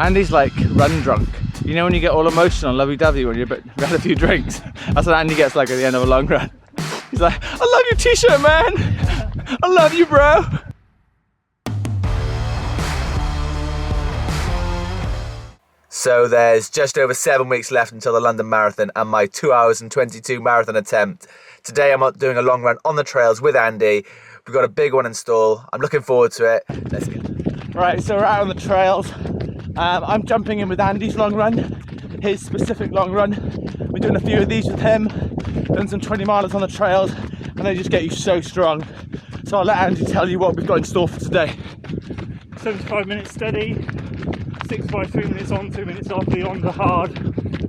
Andy's like run drunk. You know when you get all emotional and lovey-dovey when you've had a few drinks? That's what Andy gets like at the end of a long run. He's like, I love your t-shirt, man. I love you, bro. So there's just over 7 weeks left until the London Marathon and my 2 hours and 22 marathon attempt. Today I'm doing a long run on the trails with Andy. We've got a big one in store. I'm looking forward to it. Let's go. Right, so we're out on the trails. I'm jumping in with Andy's long run, his specific long run. We're doing a few of these with him, done some 20 milers on the trails, and they just get you so strong. So I'll let Andy tell you what we've got in store for today. 75 minutes steady, 6 by 3 minutes on, 2 minutes off. The ons are hard,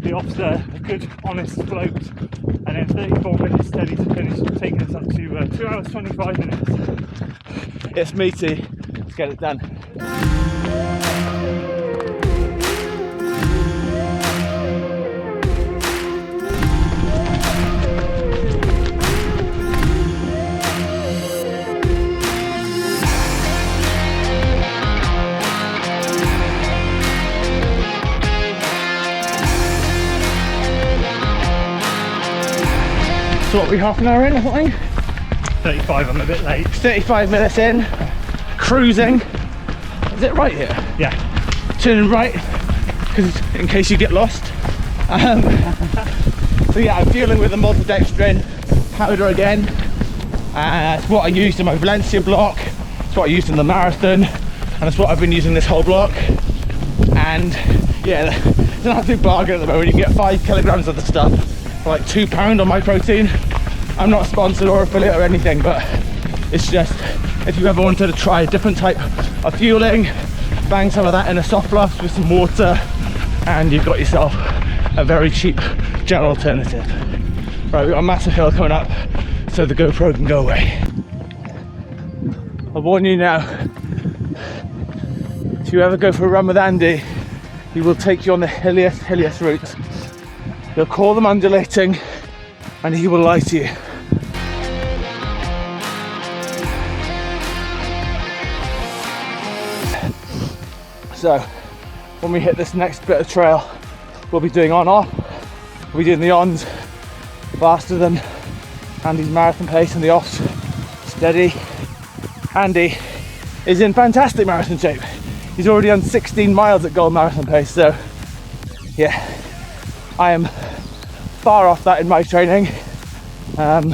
the offs are a good honest float, and then 34 minutes steady to finish, taking us up to 2 hours 25 minutes. It's meaty, let's get it done. So what, are we half an hour in or something? 35, I'm a bit late. 35 minutes in, cruising. Is it right here? Yeah. Turning right, because in case you get lost. So yeah, I'm fueling with the multidextrin powder again. It's what I used in my Valencia block, it's what I used in the marathon, and it's what I've been using this whole block. And yeah, it's an absolute bargain at the moment. You can get 5 kilograms of the stuff for like £2 on my protein. I'm not sponsored or affiliate or anything, but it's just, if you ever wanted to try a different type of fueling, bang some of that in a soft flask with some water, and you've got yourself a very cheap gel alternative. Right, we've got a massive hill coming up, so the GoPro can go away. I'll warn you now, if you ever go for a run with Andy, he will take you on the hilliest routes. He'll call them undulating, and he will lie to you. So, when we hit this next bit of trail, we'll be doing on-off. We'll be doing the ons faster than Andy's marathon pace, and the offs steady. Andy is in fantastic marathon shape. He's already done 16 miles at gold marathon pace, so yeah, I am far off that in my training, but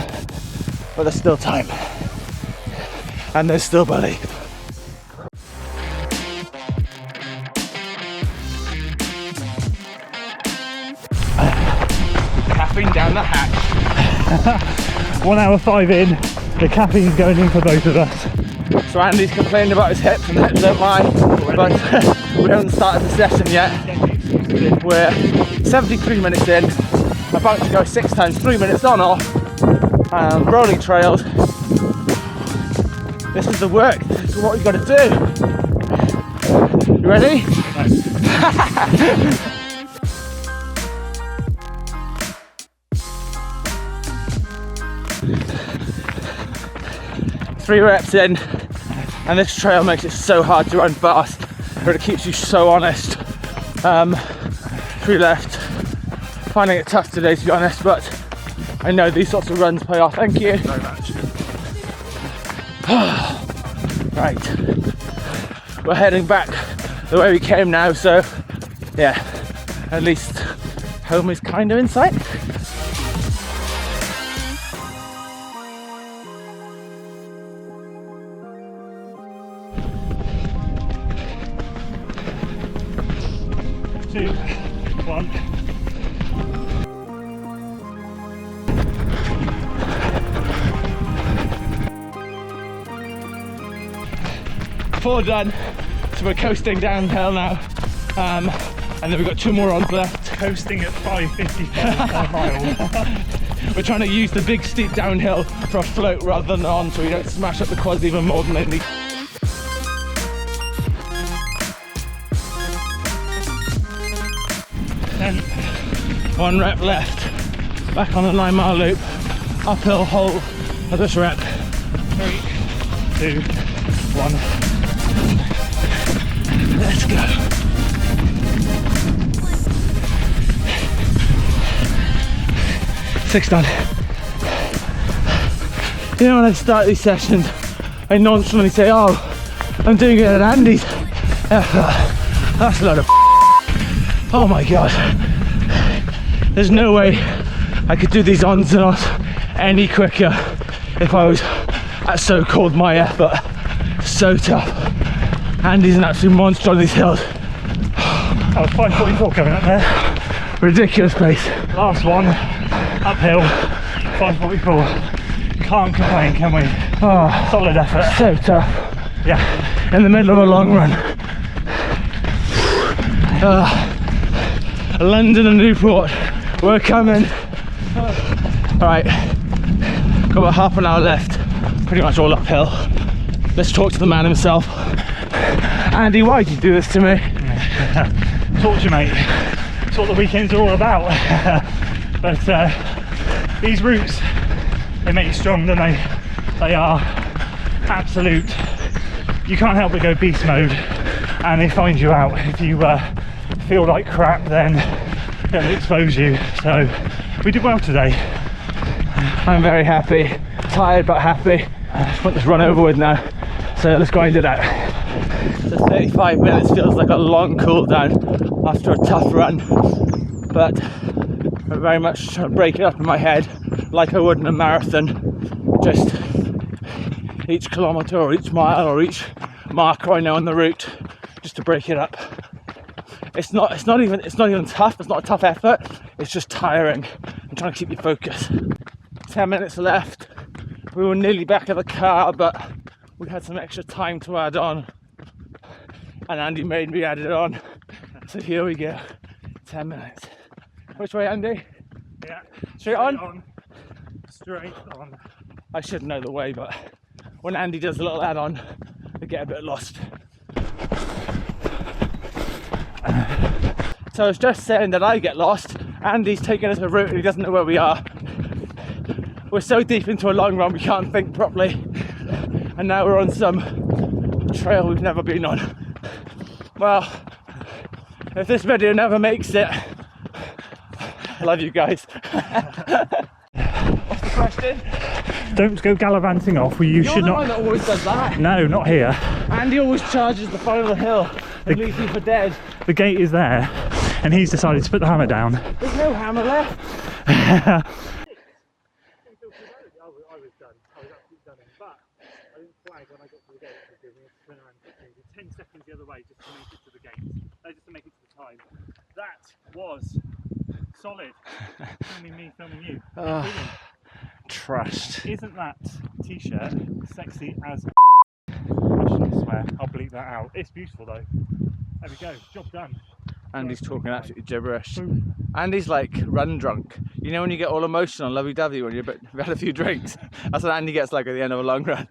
there's still time, and there's still belief. Caffeine down the hatch. 1 hour 5 in, the caffeine's going in for both of us. So Andy's complaining about his hips, and the hips don't lie, but we haven't started the session yet. We're 73 minutes in, about to go 6 times 3 minutes on off, rolling trails. This is the work, this is what we've got to do. You ready? No. 3 reps in, and this trail makes it so hard to run fast, but it keeps you so honest. 3 left. Finding it tough today, to be honest, but I know these sorts of runs pay off. Thank you very much. Right, we're heading back the way we came now, so yeah, at least home is kind of in sight. Two, one. Four done, so we're coasting downhill now, and then we've got 2 more ons left. Coasting at 5:55 per mile. We're trying to use the big steep downhill for a float rather than on, so we don't smash up the quads even more than they need. And 1 rep left. Back on the 9 mile loop. Uphill hole for this rep. 3, 2, 1. Let's go. 6 done. You know, when I start these sessions, I nonchalantly say, oh, I'm doing it at Andy's. That's a lot of oh my god. There's no way I could do these ons and offs any quicker if I was at so-called my effort. So tough. Andy's an absolute monster on these hills. I was 5:44 coming up there. Ridiculous pace. Last one, uphill, 5:44. Can't complain, can we? Oh, solid effort. So tough. Yeah. In the middle of a long run. London and Newport, we're coming. Alright, got about half an hour left. Pretty much all uphill. Let's talk to the man himself. Andy, why'd you do this to me? Torture, mate. That's what the weekends are all about. But these routes, they make you strong, don't they? They are absolute. You can't help but go beast mode, and they find you out. If you feel like crap, then they'll expose you. So we did well today. I'm very happy. Tired but happy. I just want this run over with now. So let's grind it out. So 35 minutes feels like a long cool down after a tough run, but I very much trying to break it up in my head like I would in a marathon. Just each kilometre or each mile or each marker I know on the route, just to break it up. It's not even tough. It's not a tough effort. It's just tiring. I'm trying to keep you focused. 10 minutes left. We were nearly back at the car, but we had some extra time to add on, and Andy made me add it on. So here we go. 10 minutes. Which way, Andy? Yeah. Straight on? Straight on. I should know the way, but when Andy does a little add-on, I get a bit lost. So I was just saying that I get lost. Andy's taking us a route and he doesn't know where we are. We're so deep into a long run we can't think properly, and now we're on some trail we've never been on. Well, if this video never makes it, I love you guys. What's the question? Don't go gallivanting off. You should You're the not. one that always does that. No, not here. Andy always charges the front of the hill and leaves you for dead. The gate is there, and he's decided to put the hammer down. There's no hammer left. I was done. I was absolutely done. But I didn't flag when I got to the gate because we had to turn around quickly. 10 seconds the other way just to make it to the gate. Just to make it to the time. That was solid. Filming me, filming you. Trust. Isn't that t-shirt sexy as I shouldn't swear. I'll bleep that out. It's beautiful though. There we go. Job done. Andy's talking absolutely gibberish. Boom. Andy's like run drunk. You know when you get all emotional, lovey-dovey when you've had a few drinks? That's what Andy gets like at the end of a long run.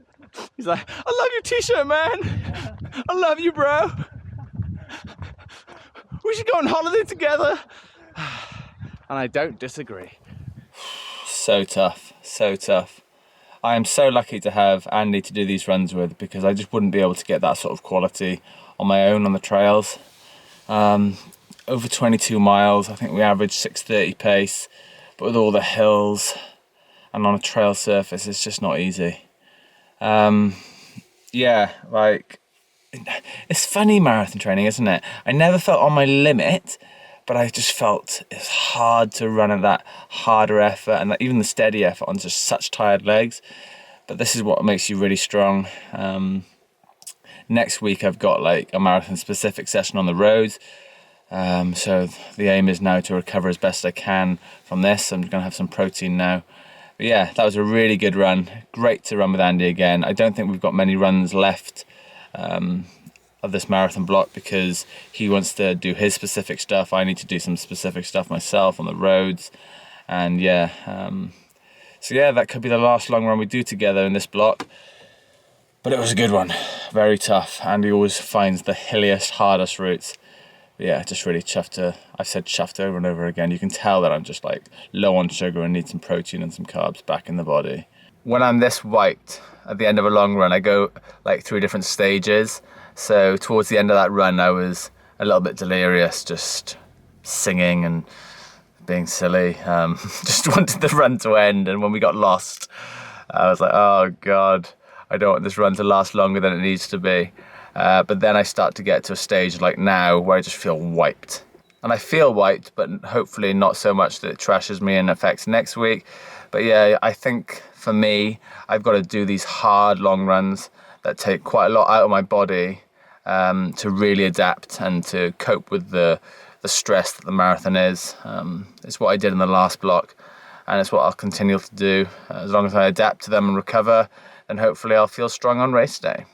He's like, I love your t-shirt, man. I love you, bro. We should go on holiday together. And I don't disagree. So tough, so tough. I am so lucky to have Andy to do these runs with, because I just wouldn't be able to get that sort of quality on my own on the trails. Over 22 miles, I think we averaged 6:30 pace, but with all the hills and on a trail surface, it's just not easy. Yeah, like, it's funny marathon training, isn't it? I never felt on my limit, but I just felt it's hard to run at that harder effort, and that even the steady effort on just such tired legs. But this is what makes you really strong. Next week I've got like a marathon specific session on the road. So the aim is now to recover as best I can from this. I'm gonna have some protein now. But yeah, that was a really good run. Great to run with Andy again. I don't think we've got many runs left of this marathon block, because he wants to do his specific stuff. I need to do some specific stuff myself on the roads. And yeah, so yeah, that could be the last long run we do together in this block. But it was a good one, very tough. Andy always finds the hilliest, hardest routes. But yeah, just really chuffed I've said chuffed over and over again. You can tell that I'm just like low on sugar and need some protein and some carbs back in the body. When I'm this wiped at the end of a long run, I go like through different stages. So towards the end of that run, I was a little bit delirious, just singing and being silly. Just wanted the run to end, and when we got lost, I was like, oh God, I don't want this run to last longer than it needs to be. But then I start to get to a stage like now where I just feel wiped. And I feel wiped, but hopefully not so much that it trashes me and affects next week. But yeah, I think for me, I've got to do these hard long runs that take quite a lot out of my body to really adapt and to cope with the stress that the marathon is. It's what I did in the last block, and it's what I'll continue to do. As long as I adapt to them and recover, then hopefully I'll feel strong on race day.